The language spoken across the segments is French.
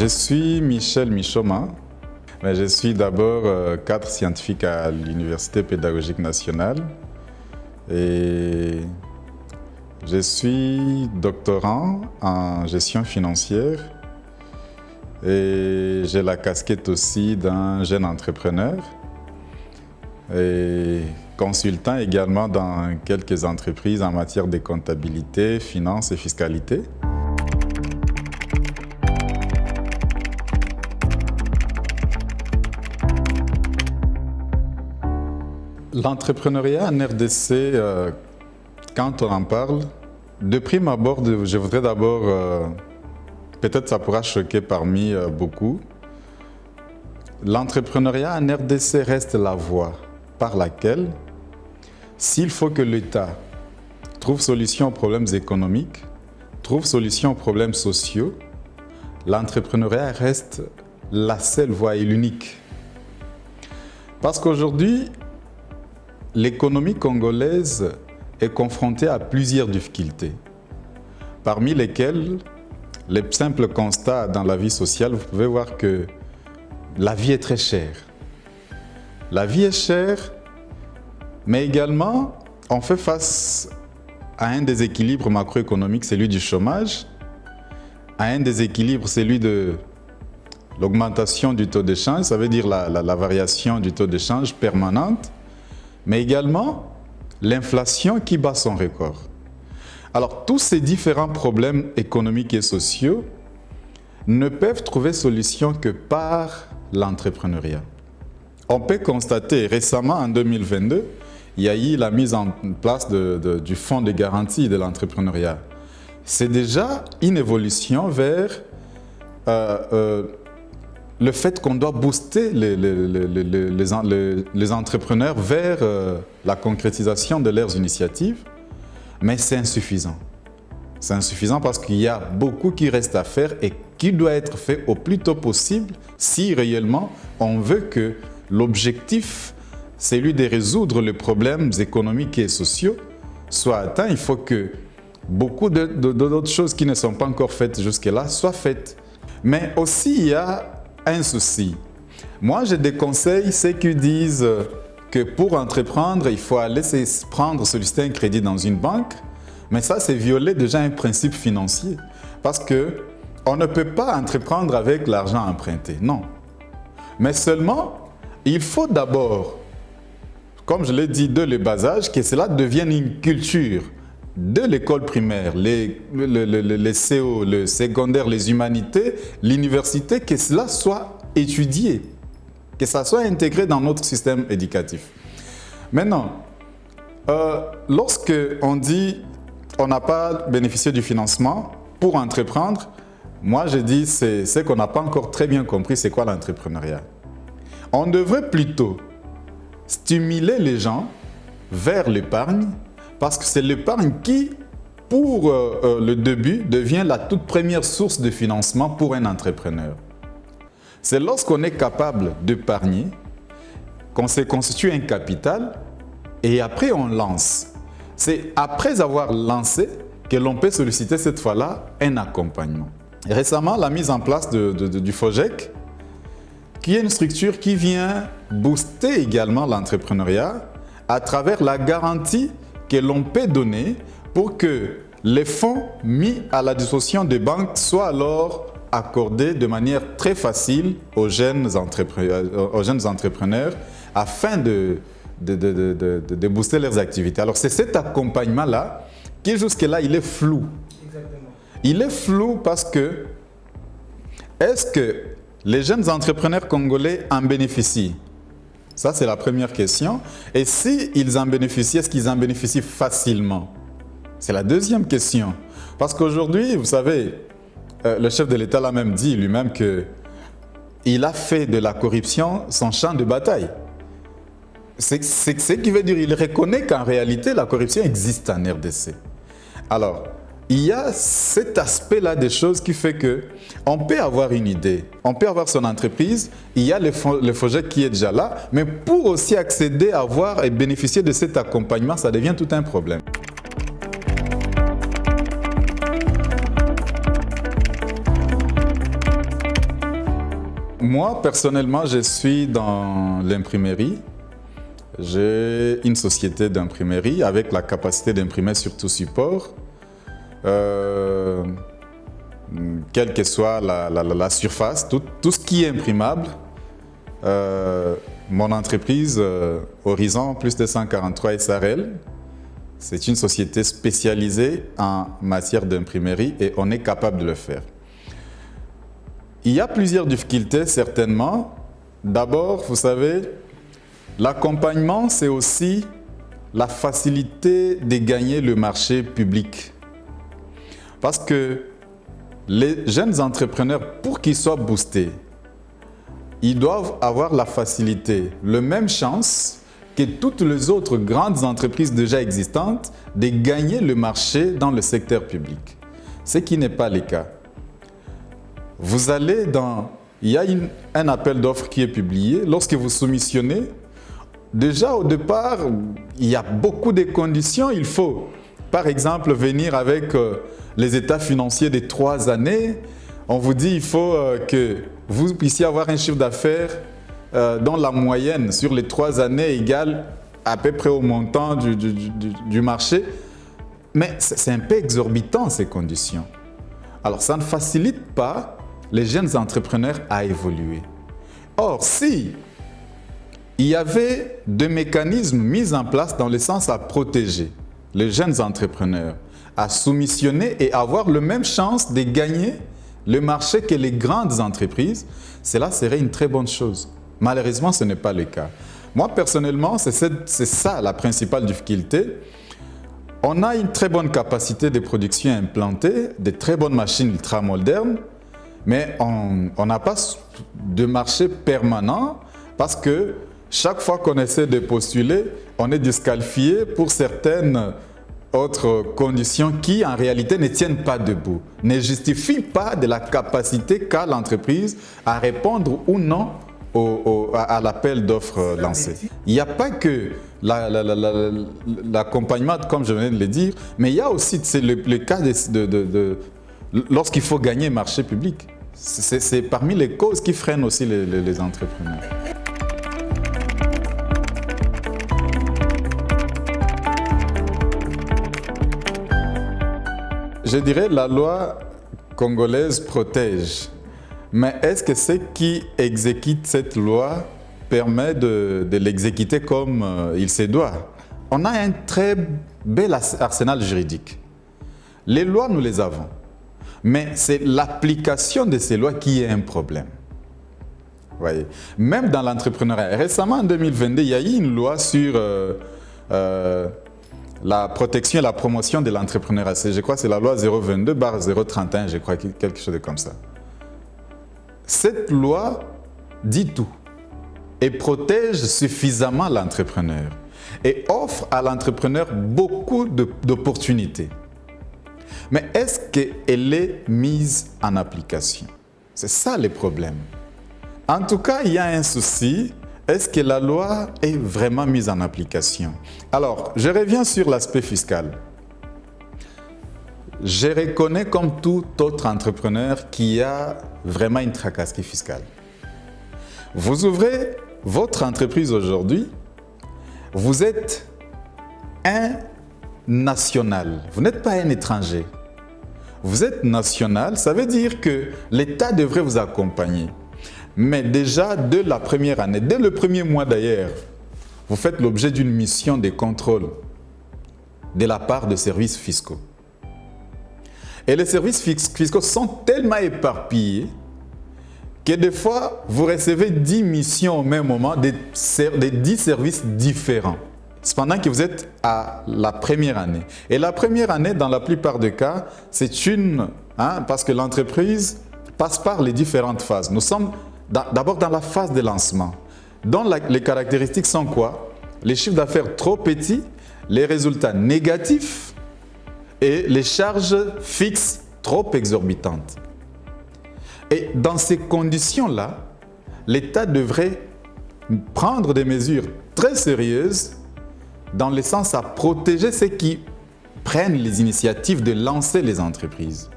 Je suis Michel Michoma, mais je suis d'abord cadre scientifique à l'Université pédagogique nationale et je suis doctorant en gestion financière et j'ai la casquette aussi d'un jeune entrepreneur et consultant également dans quelques entreprises en matière de comptabilité, finance et fiscalité. L'entrepreneuriat en RDC, quand on en parle, de prime abord, je voudrais d'abord, peut-être ça pourra choquer parmi beaucoup, l'entrepreneuriat en RDC reste la voie par laquelle, s'il faut que l'État trouve solution aux problèmes économiques, trouve solution aux problèmes sociaux, l'entrepreneuriat reste la seule voie et l'unique. Parce qu'aujourd'hui, l'économie congolaise est confrontée à plusieurs difficultés, parmi lesquelles les simples constats dans la vie sociale, vous pouvez voir que la vie est très chère. La vie est chère, mais également on fait face à un déséquilibre macroéconomique, celui du chômage, à un déséquilibre, celui de l'augmentation du taux d'échange, ça veut dire la variation du taux d'échange permanente, mais également l'inflation qui bat son record. Alors, tous ces différents problèmes économiques et sociaux ne peuvent trouver solution que par l'entrepreneuriat. On peut constater récemment, en 2022, il y a eu la mise en place du fonds de garantie de l'entrepreneuriat. C'est déjà une évolution vers le fait qu'on doit booster les entrepreneurs vers la concrétisation de leurs initiatives, mais c'est insuffisant. C'est insuffisant parce qu'il y a beaucoup qui reste à faire et qui doit être fait au plus tôt possible si réellement on veut que l'objectif, celui de résoudre les problèmes économiques et sociaux, soit atteint. Il faut que beaucoup d'autres choses qui ne sont pas encore faites jusque-là soient faites. Mais aussi, il y a un souci. Moi, j'ai des conseils, ceux qui disent que pour entreprendre, il faut aller solliciter un crédit dans une banque. Mais ça, c'est violer déjà un principe financier. Parce qu'on ne peut pas entreprendre avec l'argent emprunté, non. Mais seulement, il faut d'abord, comme je l'ai dit, dès le bas âge, que cela devienne une culture de l'école primaire, les CO, le secondaire, les humanités, l'université, que cela soit étudié, que ça soit intégré dans notre système éducatif. Maintenant, lorsque on dit on n'a pas bénéficié du financement pour entreprendre, moi je dis c'est qu'on n'a pas encore très bien compris c'est quoi l'entrepreneuriat. On devrait plutôt stimuler les gens vers l'épargne, parce que c'est l'épargne qui, pour le début, devient la toute première source de financement pour un entrepreneur. C'est lorsqu'on est capable d'épargner qu'on se constitue un capital et après on lance. C'est après avoir lancé que l'on peut solliciter cette fois-là un accompagnement. Et récemment, la mise en place du FOGEC, qui est une structure qui vient booster également l'entrepreneuriat à travers la garantie que l'on peut donner pour que les fonds mis à la disposition des banques soient alors accordés de manière très facile aux jeunes entrepreneurs afin de booster leurs activités. Alors c'est cet accompagnement-là qui jusque-là, il est flou. Exactement. Il est flou parce que est-ce que les jeunes entrepreneurs congolais en bénéficient? Ça, c'est la première question. Et s'ils en bénéficient, est-ce qu'ils en bénéficient facilement? C'est la deuxième question. Parce qu'aujourd'hui, vous savez, le chef de l'État l'a même dit lui-même qu'il a fait de la corruption son champ de bataille. C'est ce qui veut dire qu'il reconnaît qu'en réalité, la corruption existe en RDC. Alors, il y a cet aspect-là des choses qui fait qu'on peut avoir une idée, on peut avoir son entreprise, il y a le FOGEC qui est déjà là, mais pour aussi accéder à avoir et bénéficier de cet accompagnement, ça devient tout un problème. Moi, personnellement, je suis dans l'imprimerie. J'ai une société d'imprimerie avec la capacité d'imprimer sur tout support. Quelle que soit la surface, tout ce qui est imprimable. Mon entreprise, Horizon plus 243 SARL, c'est une société spécialisée en matière d'imprimerie et on est capable de le faire. Il y a plusieurs difficultés, certainement. D'abord, vous savez, l'accompagnement, c'est aussi la facilité de gagner le marché public. Parce que les jeunes entrepreneurs, pour qu'ils soient boostés, ils doivent avoir la facilité, la même chance que toutes les autres grandes entreprises déjà existantes de gagner le marché dans le secteur public. Ce qui n'est pas le cas. Vous allez dans... Il y a un appel d'offres qui est publié. Lorsque vous soumissionnez, déjà au départ, il y a beaucoup de conditions. Il faut, par exemple, venir avec les états financiers des 3 années. On vous dit qu'il faut que vous puissiez avoir un chiffre d'affaires dont la moyenne sur les 3 années égale à peu près au montant du marché. Mais c'est un peu exorbitant ces conditions. Alors ça ne facilite pas les jeunes entrepreneurs à évoluer. Or, si il y avait des mécanismes mis en place dans le sens à protéger les jeunes entrepreneurs, à soumissionner et avoir la même chance de gagner le marché que les grandes entreprises, cela serait une très bonne chose. Malheureusement, ce n'est pas le cas. Moi, personnellement, c'est ça la principale difficulté. On a une très bonne capacité de production implantée, de très bonnes machines ultra-modernes, mais on n'a pas de marché permanent parce que chaque fois qu'on essaie de postuler, on est disqualifié pour certaines autres conditions qui, en réalité, ne tiennent pas debout, ne justifient pas de la capacité qu'a l'entreprise à répondre ou non à l'appel d'offres lancé. Il n'y a pas que l'accompagnement, comme je venais de le dire, mais il y a aussi le cas lorsqu'il faut gagner marché public. C'est parmi les causes qui freinent aussi les entrepreneurs. Je dirais que la loi congolaise protège. Mais est-ce que ceux qui exécutent cette loi permet de l'exécuter comme il se doit? On a un très bel arsenal juridique. Les lois, nous les avons. Mais c'est l'application de ces lois qui est un problème. Voyez. Même dans l'entrepreneuriat. Récemment, en 2022, il y a eu une loi sur la protection et la promotion de l'entrepreneuriat. Je crois que c'est la loi 022/031, je crois, quelque chose comme ça. Cette loi dit tout et protège suffisamment l'entrepreneur et offre à l'entrepreneur beaucoup d'opportunités. Mais est-ce qu'elle est mise en application? C'est ça le problème. En tout cas, il y a un souci. Est-ce que la loi est vraiment mise en application? Alors, je reviens sur l'aspect fiscal. Je reconnais comme tout autre entrepreneur qu'il y a vraiment une tracasserie fiscale. Vous ouvrez votre entreprise aujourd'hui, vous êtes un national, vous n'êtes pas un étranger. Vous êtes national, ça veut dire que l'État devrait vous accompagner. Mais déjà, dès la première année, dès le premier mois d'ailleurs, vous faites l'objet d'une mission de contrôle de la part de services fiscaux. Et les services fiscaux sont tellement éparpillés que des fois, vous recevez 10 missions au même moment, des 10 services différents. Cependant que vous êtes à la première année. Et la première année, dans la plupart des cas, c'est parce que l'entreprise passe par les différentes phases. Nous sommes d'abord dans la phase de lancement, dont les caractéristiques sont quoi? Les chiffres d'affaires trop petits, les résultats négatifs et les charges fixes trop exorbitantes. Et dans ces conditions-là, l'État devrait prendre des mesures très sérieuses dans le sens à protéger ceux qui prennent les initiatives de lancer les entreprises.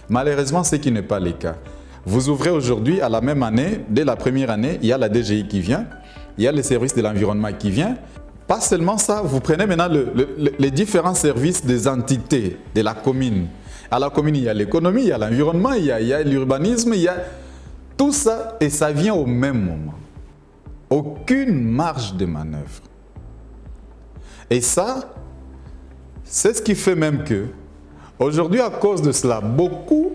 Malheureusement, ce qui n'est pas le cas. Vous ouvrez aujourd'hui, à la même année, dès la première année, il y a la DGI qui vient, il y a les services de l'environnement qui vient. Pas seulement ça, vous prenez maintenant les différents services des entités de la commune. À la commune, il y a l'économie, il y a l'environnement, il y a l'urbanisme, il y a tout ça, et ça vient au même moment. Aucune marge de manœuvre. Et ça, c'est ce qui fait même que, aujourd'hui, à cause de cela, beaucoup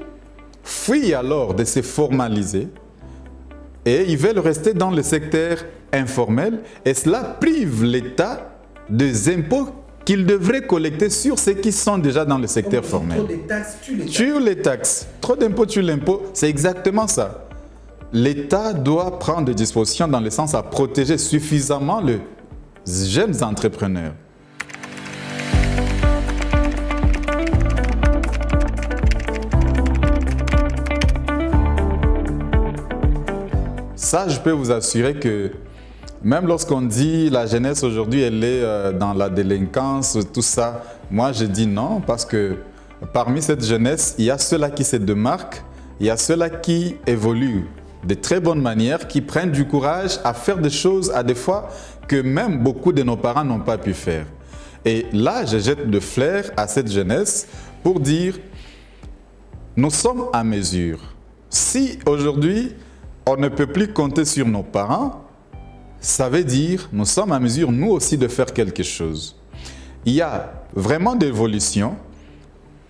fuient alors de se formaliser et ils veulent rester dans le secteur informel, et cela prive l'État des impôts qu'il devrait collecter sur ceux qui sont déjà dans le secteur formel. Trop de taxes, tue les taxes. Trop d'impôts tue l'impôt, c'est exactement ça. L'État doit prendre des dispositions dans le sens à protéger suffisamment les jeunes entrepreneurs. Ça, je peux vous assurer que même lorsqu'on dit la jeunesse aujourd'hui, elle est dans la délinquance, tout ça, moi je dis non, parce que parmi cette jeunesse, il y a ceux-là qui se démarquent, il y a ceux-là qui évoluent de très bonne manière, qui prennent du courage à faire des choses à des fois que même beaucoup de nos parents n'ont pas pu faire. Et là, je jette de fleurs à cette jeunesse pour dire, nous sommes à mesure. Si aujourd'hui, on ne peut plus compter sur nos parents, ça veut dire nous sommes à mesure, nous aussi, de faire quelque chose. Il y a vraiment des évolutions.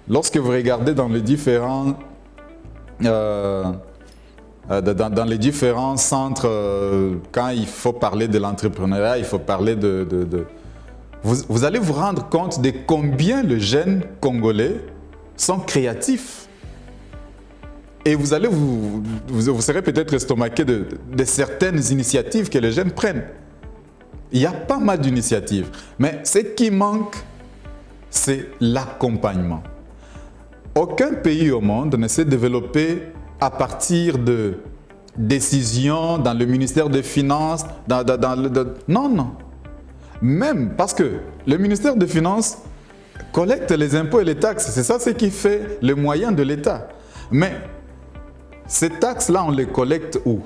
Lorsque vous regardez dans les différents, dans les différents centres, quand il faut parler de l'entrepreneuriat, il faut parler vous allez vous rendre compte de combien les jeunes Congolais sont créatifs. Et vous serez peut-être estomaqué de certaines initiatives que les jeunes prennent. Il y a pas mal d'initiatives. Mais ce qui manque, c'est l'accompagnement. Aucun pays au monde ne s'est développé à partir de décisions dans le ministère des Finances. Non, non. Même parce que le ministère des Finances collecte les impôts et les taxes. C'est ça ce qui fait le moyen de l'État. Mais ces taxes-là, on les collecte où?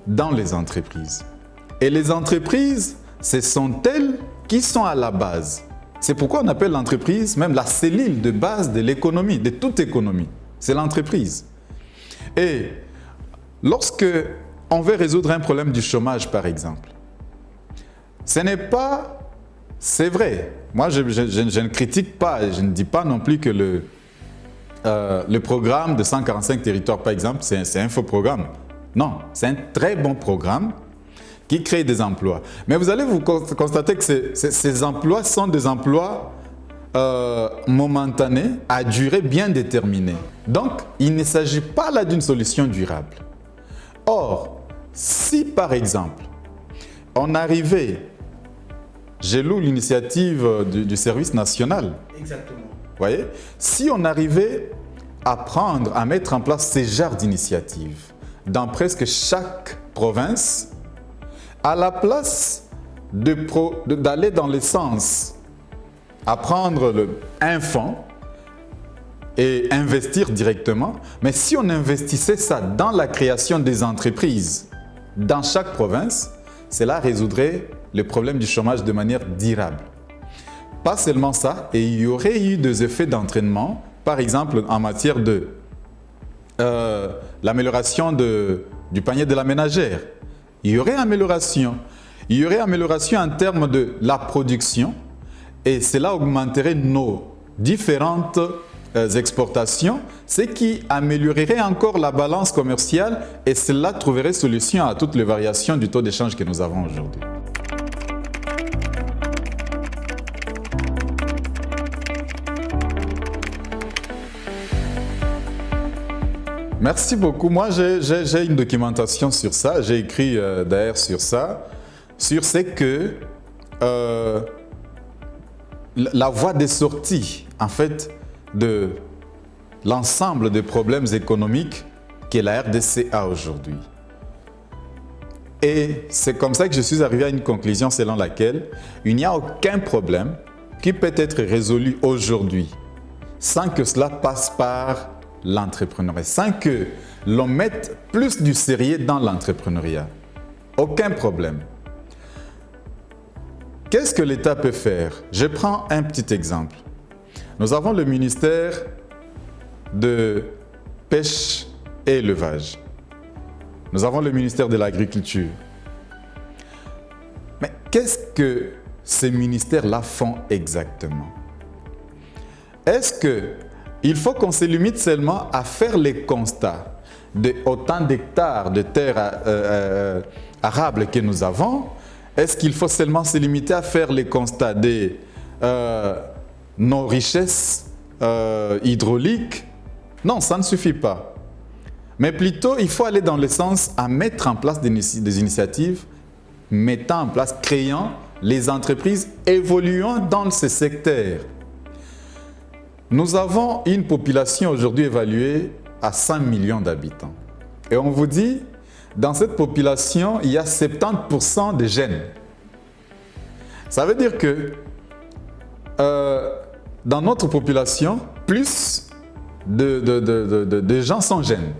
Dans les entreprises. Et les entreprises, ce sont elles qui sont à la base. C'est pourquoi on appelle l'entreprise même la cellule de base de l'économie, de toute économie. C'est l'entreprise. Et lorsque on veut résoudre un problème du chômage, par exemple, ce n'est pas... C'est vrai, moi je ne critique pas, je ne dis pas non plus que le programme de 145 territoires, par exemple, c'est un faux programme. Non, c'est un très bon programme qui crée des emplois. Mais vous allez vous constater que ces emplois sont des emplois momentanés, à durée bien déterminée. Donc, il ne s'agit pas là d'une solution durable. Or, si par exemple, on arrivait, je loue l'initiative du service national. Exactement. Voyez, si on arrivait à mettre en place ces genres d'initiatives dans presque chaque province, à la place d'aller dans le sens à prendre un fonds et investir directement, mais si on investissait ça dans la création des entreprises dans chaque province, cela résoudrait le problème du chômage de manière durable. Pas seulement ça, et il y aurait eu des effets d'entraînement, par exemple en matière de l'amélioration du panier de la ménagère. Il y aurait amélioration. Il y aurait amélioration en termes de la production, et cela augmenterait nos différentes exportations, ce qui améliorerait encore la balance commerciale, et cela trouverait solution à toutes les variations du taux d'échange que nous avons aujourd'hui. Merci beaucoup. Moi, j'ai une documentation sur ça. J'ai écrit d'ailleurs sur ça, sur ce que la voie de sortie, en fait, de l'ensemble des problèmes économiques qu'est la RDC a aujourd'hui. Et c'est comme ça que je suis arrivé à une conclusion selon laquelle il n'y a aucun problème qui peut être résolu aujourd'hui sans que cela passe par l'entrepreneuriat, sans que l'on mette plus du sérieux dans l'entrepreneuriat. Aucun problème. Qu'est-ce que l'État peut faire? Je prends un petit exemple. Nous avons le ministère de Pêche et Élevage. Nous avons le ministère de l'Agriculture. Mais qu'est-ce que ces ministères-là font exactement? Est-ce qu'il faut qu'on se limite seulement à faire les constats de autant d'hectares de terres arables que nous avons? Est-ce qu'il faut seulement se limiter à faire les constats de nos richesses hydrauliques? Non, ça ne suffit pas. Mais plutôt, il faut aller dans le sens à mettre en place des initiatives, mettant en place, créant les entreprises évoluant dans ces secteurs. Nous avons une population aujourd'hui évaluée à 5 millions d'habitants. Et on vous dit, dans cette population, il y a 70% de jeunes. Ça veut dire que dans notre population, plus de gens sont jeunes.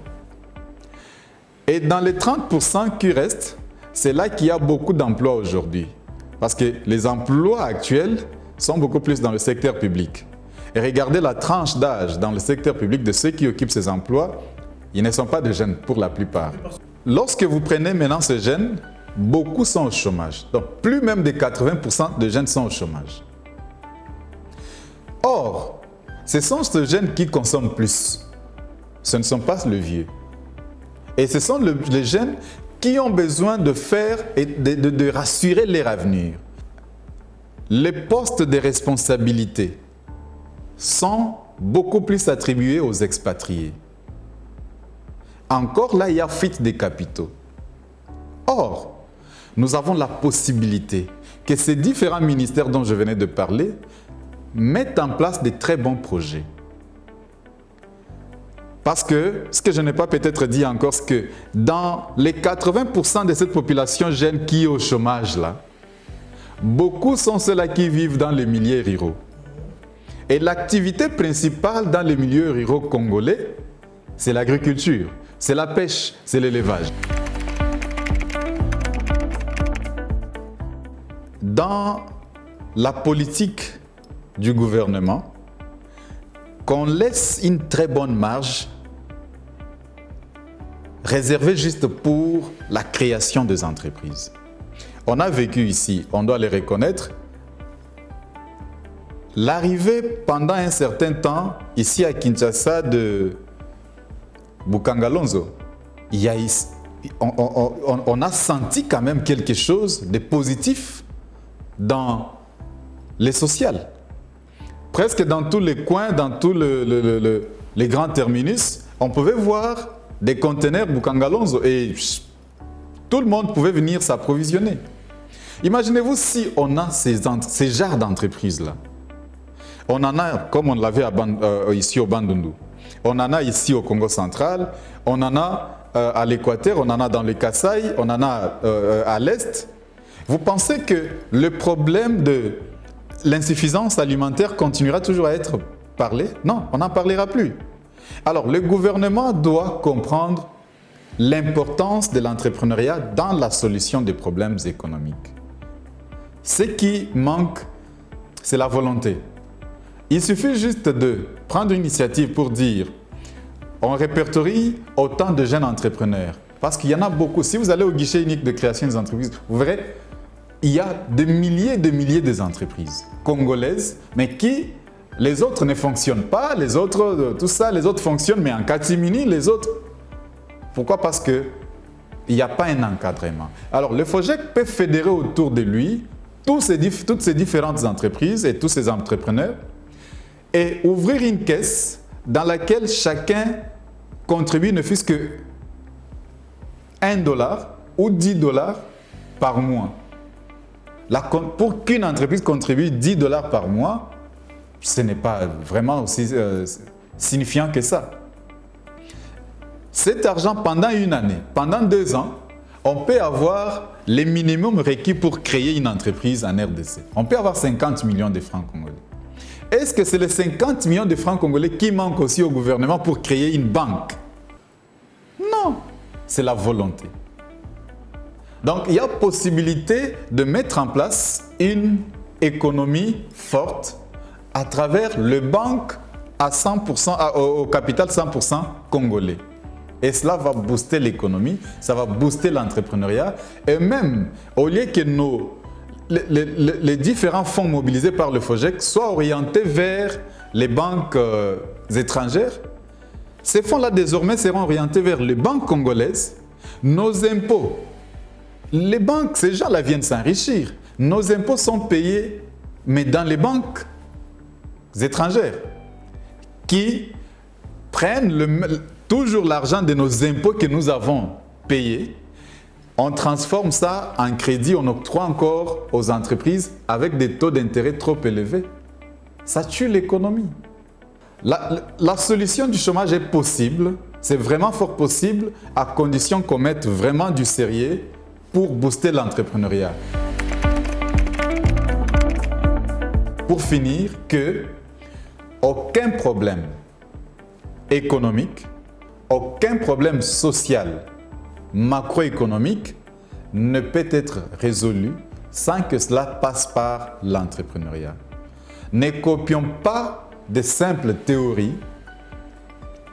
Et dans les 30% qui restent, c'est là qu'il y a beaucoup d'emplois aujourd'hui. Parce que les emplois actuels sont beaucoup plus dans le secteur public. Et regardez la tranche d'âge dans le secteur public de ceux qui occupent ces emplois, ils ne sont pas des jeunes pour la plupart. Lorsque vous prenez maintenant ces jeunes, beaucoup sont au chômage. Donc plus même de 80% de jeunes sont au chômage. Or, ce sont ces jeunes qui consomment plus. Ce ne sont pas les vieux. Et ce sont les jeunes qui ont besoin de faire et de rassurer leur avenir. Les postes de responsabilité sont beaucoup plus attribués aux expatriés. Encore là, il y a fuite des capitaux. Or, nous avons la possibilité que ces différents ministères dont je venais de parler mettent en place de très bons projets. Parce que, ce que je n'ai pas peut-être dit encore, c'est que dans les 80% de cette population jeune qui est au chômage, là, beaucoup sont ceux-là qui vivent dans les milieux ruraux. Et l'activité principale dans les milieux ruraux congolais, c'est l'agriculture, c'est la pêche, c'est l'élevage. Dans la politique du gouvernement, qu'on laisse une très bonne marge réservée juste pour la création des entreprises. On a vécu ici, on doit le reconnaître, l'arrivée pendant un certain temps, ici à Kinshasa, de Bukangalonzo, on a senti quand même quelque chose de positif dans les sociales. Presque dans tous les coins, dans tous les grands terminus, on pouvait voir des conteneurs Bukangalonzo et tout le monde pouvait venir s'approvisionner. Imaginez-vous si on a ces genres d'entreprises-là. On en a, comme on l'avait ici au Bandundu, on en a ici au Congo central, on en a à l'Équateur, on en a dans le Kasaï, on en a à l'Est. Vous pensez que le problème de l'insuffisance alimentaire continuera toujours à être parlé? Non, on n'en parlera plus. Alors, le gouvernement doit comprendre l'importance de l'entrepreneuriat dans la solution des problèmes économiques. Ce qui manque, c'est la volonté. Il suffit juste de prendre une initiative pour dire on répertorie autant de jeunes entrepreneurs. Parce qu'il y en a beaucoup. Si vous allez au guichet unique de création des entreprises, vous verrez, il y a des milliers d'entreprises congolaises, mais qui, les autres ne fonctionnent pas, les autres, tout ça, les autres fonctionnent, mais en catimini, les autres. Pourquoi? Parce qu'il n'y a pas un encadrement. Alors, le FOGEC peut fédérer autour de lui toutes ces différentes entreprises et tous ces entrepreneurs et ouvrir une caisse dans laquelle chacun contribue ne fût-ce que $1 ou $10 par mois. Pour qu'une entreprise contribue $10 par mois, ce n'est pas vraiment aussi signifiant que ça. Cet argent, pendant une année, pendant 2 ans, on peut avoir les minimums requis pour créer une entreprise en RDC. On peut avoir 50 millions de francs congolais. Est-ce que c'est les 50 millions de francs congolais qui manquent aussi au gouvernement pour créer une banque? c'est la volonté. Donc, il y a possibilité de mettre en place une économie forte à travers le banque à 100%, au capital 100% congolais. Et cela va booster l'économie, ça va booster l'entrepreneuriat. Et même, au lieu que les différents fonds mobilisés par le FOGEC soient orientés vers les banques étrangères, ces fonds-là désormais seront orientés vers les banques congolaises. Nos impôts, les banques, ces gens-là viennent s'enrichir. Nos impôts sont payés, mais dans les banques étrangères qui prennent toujours l'argent de nos impôts que nous avons payés. On transforme ça en crédit, on octroie encore aux entreprises avec des taux d'intérêt trop élevés. Ça tue l'économie. La solution du chômage est possible, c'est vraiment fort possible, à condition qu'on mette vraiment du sérieux pour booster l'entrepreneuriat. Pour finir, aucun problème économique, aucun problème social, macroéconomique ne peut être résolu sans que cela passe par l'entrepreneuriat. Ne copions pas de simples théories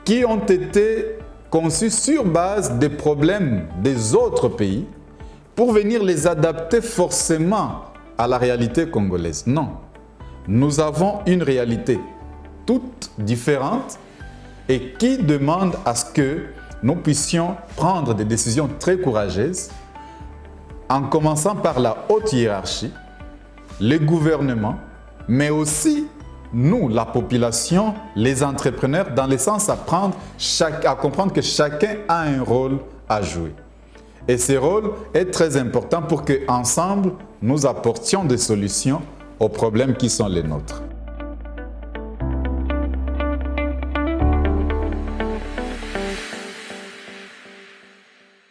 qui ont été conçues sur base des problèmes des autres pays pour venir les adapter forcément à la réalité congolaise. Non, nous avons une réalité toute différente et qui demande à ce que nous puissions prendre des décisions très courageuses en commençant par la haute hiérarchie, les gouvernements, mais aussi nous, la population, les entrepreneurs, dans le sens à comprendre que chacun a un rôle à jouer. Et ce rôle est très important pour qu'ensemble, nous apportions des solutions aux problèmes qui sont les nôtres.